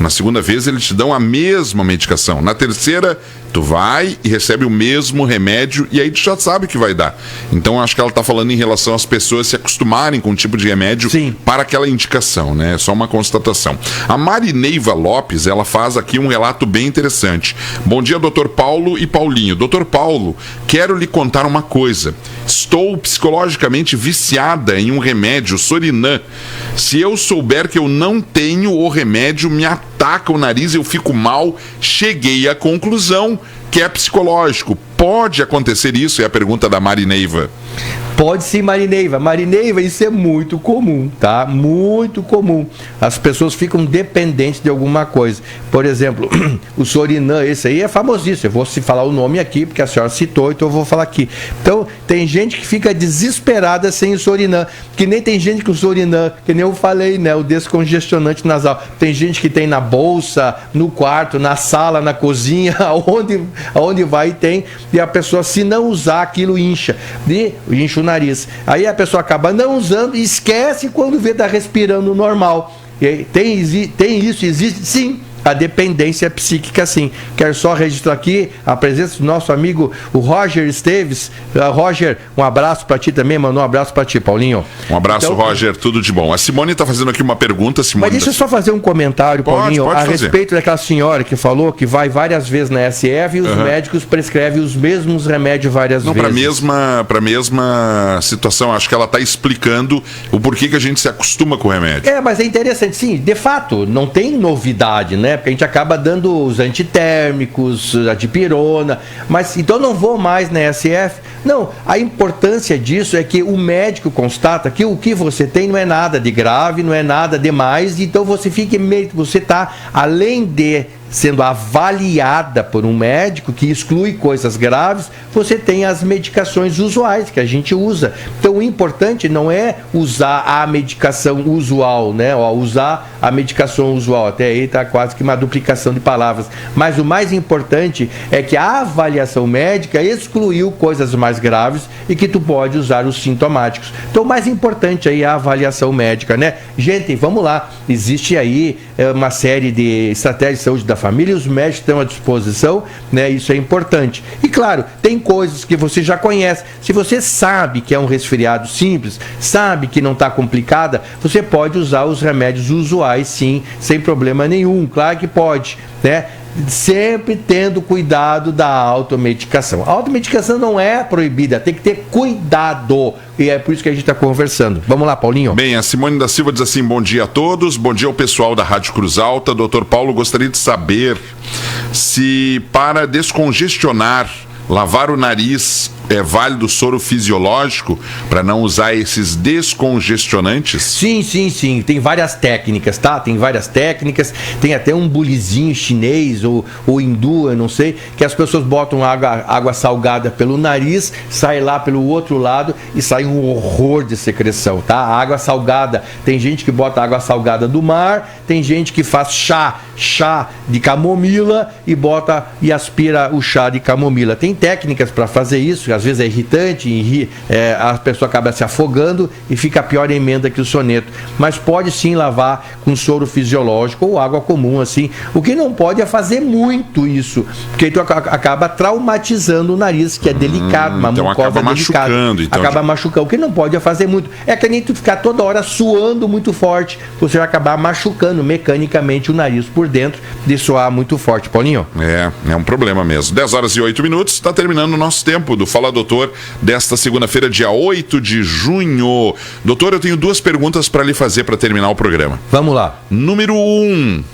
Na segunda vez, eles te dão a mesma medicação. Na terceira, tu vai e recebe o mesmo remédio e aí tu já sabe o que vai dar. Então, acho que ela está falando em relação às pessoas se acostumarem com um tipo de remédio. Sim. Para aquela indicação, né? É só uma constatação. A Marineiva Lopes, ela faz aqui um relato bem interessante. Bom dia, doutor Paulo e Paulinho. Doutor Paulo, quero lhe contar uma coisa. Estou psicologicamente viciada em um remédio, Sorinan. Se eu souber que eu não tenho o remédio, me ataca o nariz, eu fico mal. Cheguei à conclusão que é psicológico. Pode acontecer isso? É a pergunta da Marineiva.
Pode sim, Marineiva. Marineiva, isso é muito comum, tá? Muito comum. As pessoas ficam dependentes de alguma coisa. Por exemplo, o Sorinan, esse aí é famosíssimo. Eu vou falar o nome aqui, porque a senhora citou, então eu vou falar aqui. Então, tem gente que fica desesperada sem o Sorinan, que nem tem gente com o Sorinan, que nem eu falei, né? O descongestionante nasal. Tem gente que tem na bolsa, no quarto, na sala, na cozinha, aonde vai e tem. E a pessoa, se não usar, aquilo incha o nariz. Aí a pessoa acaba não usando e esquece quando vê tá respirando normal. E tem isso, existe sim. A dependência psíquica, sim. Quero só registrar aqui a presença do nosso amigo, o Roger Esteves. Roger, um abraço para ti também, mandou um abraço para ti, Paulinho.
Um abraço, então, Roger, tudo de bom. A Simone está fazendo aqui uma pergunta, Simone.
Mas deixa eu só fazer um comentário, Paulinho, a respeito daquela senhora que falou que vai várias vezes na SF e os médicos prescrevem os mesmos remédios várias vezes.
Para a mesma situação, acho que ela está explicando o porquê que a gente se acostuma com o remédio.
Mas é interessante, sim, de fato, não tem novidade, né? Porque a gente acaba dando os antitérmicos, a dipirona, mas então não vou mais na SF. Não, a importância disso é que o médico constata que o que você tem não é nada de grave, não é nada demais, então você está, além de sendo avaliada por um médico que exclui coisas graves, você tem as medicações usuais que a gente usa. Então o importante não é usar a medicação usual, né? Ó, usar a medicação usual, até aí está quase que uma duplicação de palavras. Mas o mais importante é que a avaliação médica excluiu coisas mais graves e que tu pode usar os sintomáticos. Então o mais importante aí é a avaliação médica, né? Gente, vamos lá, existe aí uma série de estratégias de saúde da família e os médicos estão à disposição, né? Isso é importante. E claro, tem coisas que você já conhece. Se você sabe que é um resfriado simples, sabe que não está complicada, você pode usar os remédios usuais sim, sem problema nenhum. Claro que pode, né? Sempre tendo cuidado da automedicação. A automedicação não é proibida, tem que ter cuidado. E é por isso que a gente está conversando. Vamos lá, Paulinho.
Bem, a Simone da Silva diz assim: bom dia a todos, bom dia ao pessoal da Rádio Cruz Alta. Doutor Paulo, gostaria de saber se para descongestionar, lavar o nariz, é válido soro fisiológico para não usar esses descongestionantes?
Sim. Tem várias técnicas, tá? Tem várias técnicas. Tem até um bulizinho chinês ou hindu, eu não sei, que as pessoas botam água salgada pelo nariz, sai lá pelo outro lado e sai um horror de secreção, tá? A água salgada, tem gente que bota água salgada do mar, tem gente que faz chá de camomila e bota e aspira o chá de camomila. Tem técnicas para fazer isso, às vezes é irritante, a pessoa acaba se afogando e fica a pior emenda que o soneto. Mas pode sim lavar com soro fisiológico ou água comum, assim. O que não pode é fazer muito isso, porque tu acaba traumatizando o nariz, que é delicado, uma
então
mucosa
acaba
delicada.
Machucando. Então
acaba machucando. O que não pode é fazer muito. É que nem tu ficar toda hora suando muito forte, você vai acabar machucando mecanicamente o nariz por dentro de suar muito forte. Paulinho?
É um problema mesmo. 10h08, está terminando o nosso tempo do Fala Doutor desta segunda-feira, dia 8 de junho. Doutor, eu tenho duas perguntas para lhe fazer para terminar o programa.
Vamos lá.
Número 1.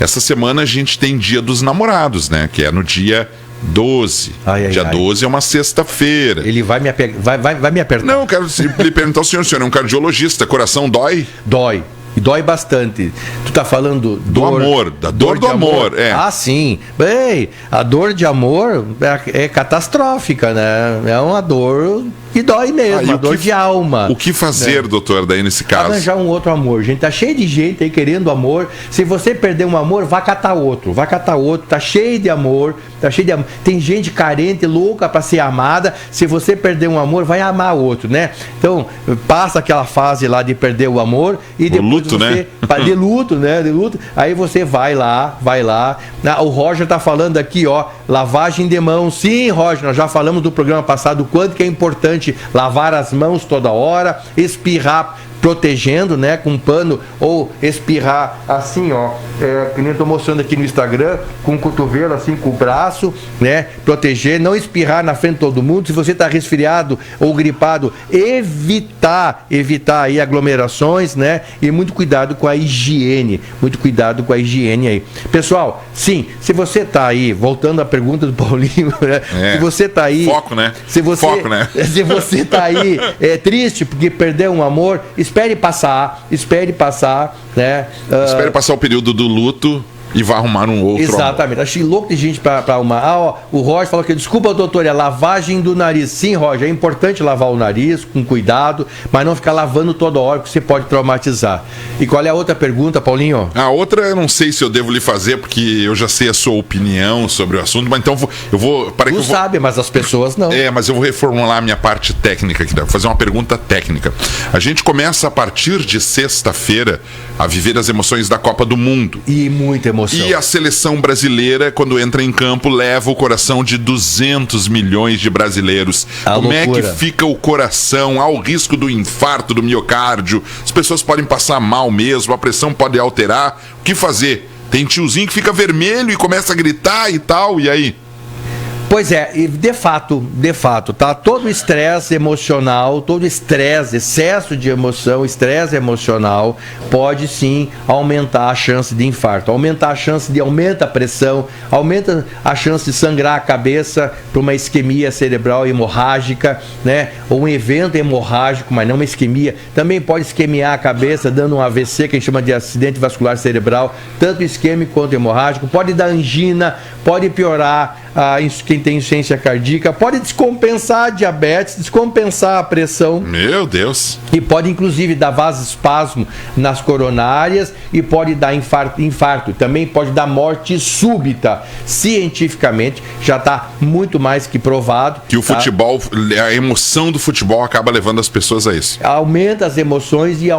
Essa semana a gente tem Dia dos Namorados, né? Que é no dia 12. Dia 12 é uma sexta-feira.
Ele vai me apertar.
Não, eu quero lhe perguntar ao senhor é um cardiologista. Coração dói?
Dói. E dói bastante. Tu tá falando
do amor, da dor do amor.
Ah, sim. Bem, a dor de amor é catastrófica, né? É uma dor que dói mesmo, uma dor de alma.
O que fazer, né, doutor, daí nesse caso?
Arranjar um outro amor, gente. Tá cheio de gente aí querendo amor. Se você perder um amor, vá catar outro. Tá cheio de amor. Tem gente carente, louca para ser amada. Se você perder um amor, vai amar outro, né? Então, passa aquela fase lá de perder o amor e depois
luto,
você...
né?
De luto, né? De luto. Aí você vai lá. O Roger tá falando aqui, ó, lavagem de mãos. Sim, Roger, nós já falamos do programa passado o quanto que é importante lavar as mãos toda hora, espirrar protegendo, né, com um pano, ou espirrar assim, ó, que nem eu tô mostrando aqui no Instagram, com o cotovelo assim, com o braço, né, proteger, não espirrar na frente de todo mundo. Se você tá resfriado ou gripado, evitar aí aglomerações, né, e muito cuidado com a higiene, aí. Pessoal, sim, se você tá aí, voltando à pergunta do Paulinho, né, se você tá aí...
Foco, né?
Se você tá aí triste porque perdeu um amor, espere passar, né?
Espere passar o período do luto e vai arrumar um outro.
Exatamente. Achei louco de gente para arrumar. O Roger falou que, desculpa, doutor, é lavagem do nariz. Sim, Roger, é importante lavar o nariz com cuidado, mas não ficar lavando toda hora, porque você pode traumatizar. E qual é a outra pergunta, Paulinho?
A outra eu não sei se eu devo lhe fazer, porque eu já sei a sua opinião sobre o assunto, mas então eu vou...
Tu sabe, mas as pessoas não.
Mas eu vou reformular a minha parte técnica aqui, vou fazer uma pergunta técnica. A gente começa a partir de sexta-feira a viver as emoções da Copa do Mundo.
E muita emoção.
E a seleção brasileira, quando entra em campo, leva o coração de 200 milhões de brasileiros. Como é que fica o coração? Há o risco do infarto, do miocárdio. As pessoas podem passar mal mesmo, a pressão pode alterar. O que fazer? Tem tiozinho que fica vermelho e começa a gritar e tal, e aí?
Pois é, e de fato, tá? Todo estresse emocional, todo estresse, excesso de emoção, estresse emocional, pode sim aumentar a chance de infarto, aumenta a pressão, aumenta a chance de sangrar a cabeça para uma isquemia cerebral hemorrágica, né? Ou um evento hemorrágico, mas não uma isquemia. Também pode isquemiar a cabeça, dando um AVC, que a gente chama de acidente vascular cerebral, tanto isquêmico quanto hemorrágico. Pode dar angina, pode piorar quem tem insuficiência cardíaca, pode descompensar a diabetes, descompensar a pressão.
Meu Deus!
E pode inclusive dar vasoespasmo nas coronárias e pode dar infarto. Também pode dar morte súbita. Cientificamente já está muito mais que provado.
Que o futebol, a emoção do futebol acaba levando as pessoas a isso.
Aumenta as emoções e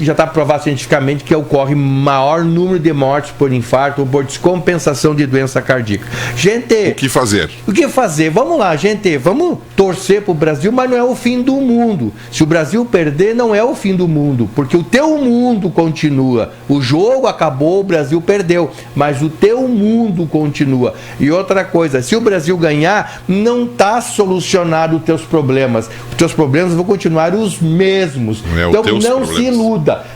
já está provado cientificamente que ocorre maior número de mortes por infarto ou por descompensação de doença cardíaca. Gente,
o que fazer?
O que fazer? Vamos lá, gente, vamos torcer pro Brasil, mas não é o fim do mundo. Se o Brasil perder, não é o fim do mundo, porque o teu mundo continua. O jogo acabou, o Brasil perdeu, mas o teu mundo continua. E outra coisa, se o Brasil ganhar, não está solucionado os teus problemas. Os teus problemas vão continuar os mesmos. Então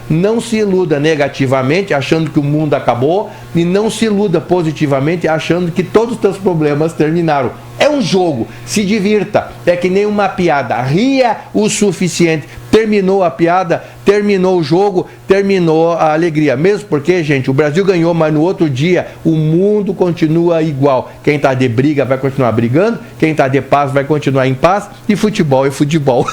não se iluda negativamente achando que o mundo acabou e não se iluda positivamente achando que todos os teus problemas terminaram. É um jogo, se divirta, é que nem uma piada, ria o suficiente. Terminou a piada, terminou o jogo, terminou a alegria. Mesmo porque, gente, o Brasil ganhou, mas no outro dia o mundo continua igual. Quem está de briga vai continuar brigando, quem está de paz vai continuar em paz, e futebol é futebol.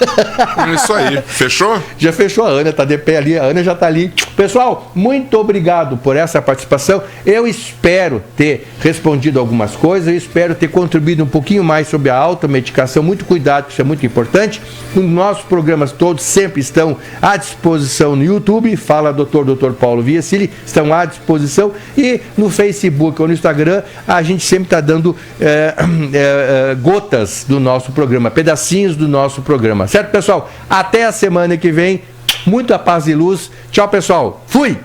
É isso aí. Fechou?
Já fechou, a Ana está de pé ali, a Ana já está ali. Pessoal, muito obrigado por essa participação. Eu espero ter respondido algumas coisas, eu espero ter contribuído um pouquinho mais sobre a automedicação. Muito cuidado, isso é muito importante. Os nossos programas todos sempre estão à disposição no YouTube, Fala Dr. Paulo Viecili, estão à disposição, e no Facebook ou no Instagram a gente sempre está dando gotas do nosso programa, pedacinhos do nosso programa, certo, pessoal? Até a semana que vem, muita paz e luz, tchau, pessoal, fui!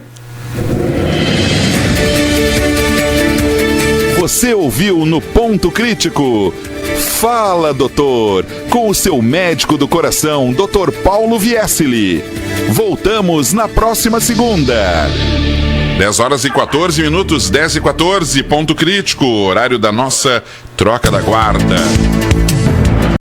Você ouviu no Ponto Crítico Fala Doutor, com o seu médico do coração, Dr. Paulo Viecili. Voltamos na próxima segunda.
10h14, 10h14, Ponto Crítico, horário da nossa troca da guarda.